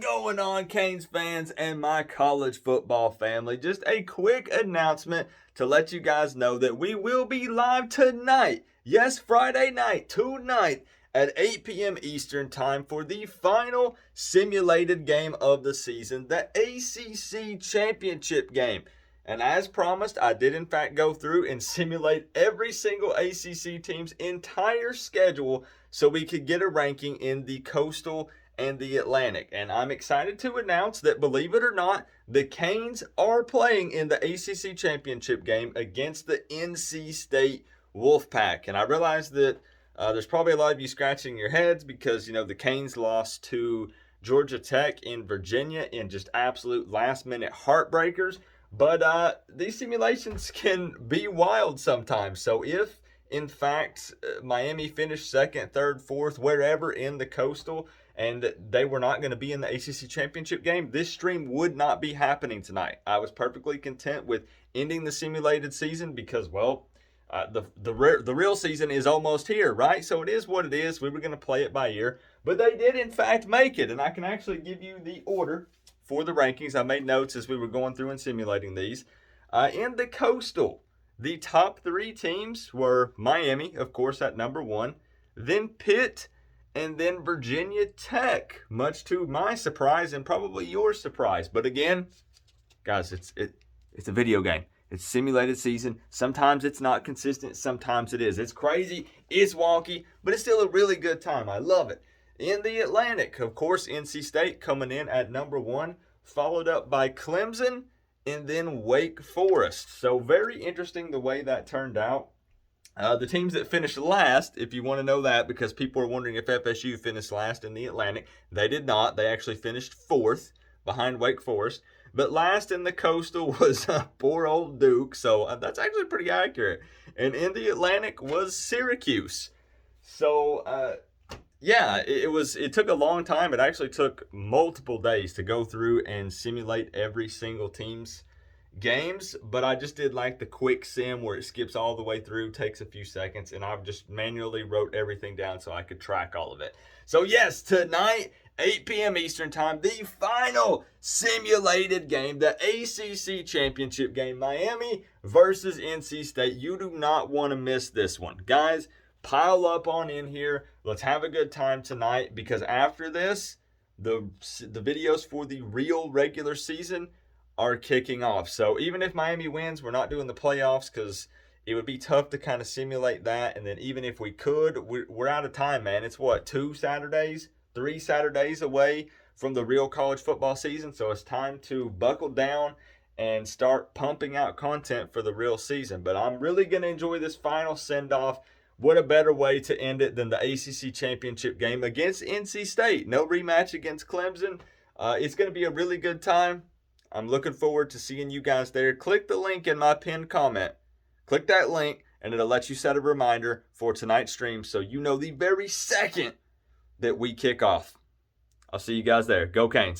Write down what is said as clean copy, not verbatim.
going on, Canes fans and my college football family? Just a quick announcement to let you guys know that we will be live tonight. Yes, Friday night, tonight at 8 p.m. Eastern time for the final simulated game of the season, the ACC championship game. And as promised, I did in fact go through and simulate every single ACC team's entire schedule so we could get a ranking in the Coastal and the Atlantic. And I'm excited to announce that, believe it or not, the Canes are playing in the ACC championship game against the NC State Wolfpack. And I realize that there's probably a lot of you scratching your heads because, the Canes lost to Georgia Tech in Virginia in just absolute last-minute heartbreakers. But these simulations can be wild sometimes. So if, in fact, Miami finished second, third, fourth, wherever in the Coastal, and they were not going to be in the ACC championship game, this stream would not be happening tonight. I was perfectly content with ending the simulated season because, the real season is almost here, right? So it is what it is. We were going to play it by ear, but they did, in fact, make it. And I can actually give you the order for the rankings. I made notes as we were going through and simulating these. In the Coastal, the top three teams were Miami, of course, at number one, then Pitt, and then Virginia Tech, much to my surprise and probably your surprise. But again, guys, it's a video game. It's simulated season. Sometimes it's not consistent. Sometimes it is. It's crazy. It's wonky, but it's still a really good time. I love it. In the Atlantic, of course, NC State coming in at number one, followed up by Clemson and then Wake Forest. So very interesting the way that turned out. The teams that finished last, if you want to know that, because people are wondering if FSU finished last in the Atlantic, they did not. They actually finished fourth behind Wake Forest. But last in the Coastal was poor old Duke, so that's actually pretty accurate. And in the Atlantic was Syracuse. So, it took a long time. It actually took multiple days to go through and simulate every single team's games, but I just did like the quick sim where it skips all the way through, takes a few seconds, and I've just manually wrote everything down so I could track all of it. So yes, tonight, 8 p.m. Eastern time, the final simulated game, the ACC championship game, Miami versus NC State. You do not want to miss this one. Guys, pile up on in here. Let's have a good time tonight, because after this, the videos for the real regular season are kicking off. So even if Miami wins, we're not doing the playoffs because it would be tough to kind of simulate that. And then even if we could, we're out of time, man. It's 3 Saturdays away from the real college football season. So it's time to buckle down and start pumping out content for the real season. But I'm really going to enjoy this final send-off. What a better way to end it than the ACC championship game against NC State. No rematch against Clemson. It's going to be a really good time. I'm looking forward to seeing you guys there. Click the link in my pinned comment. Click that link, and it'll let you set a reminder for tonight's stream so you know the very second that we kick off. I'll see you guys there. Go Canes.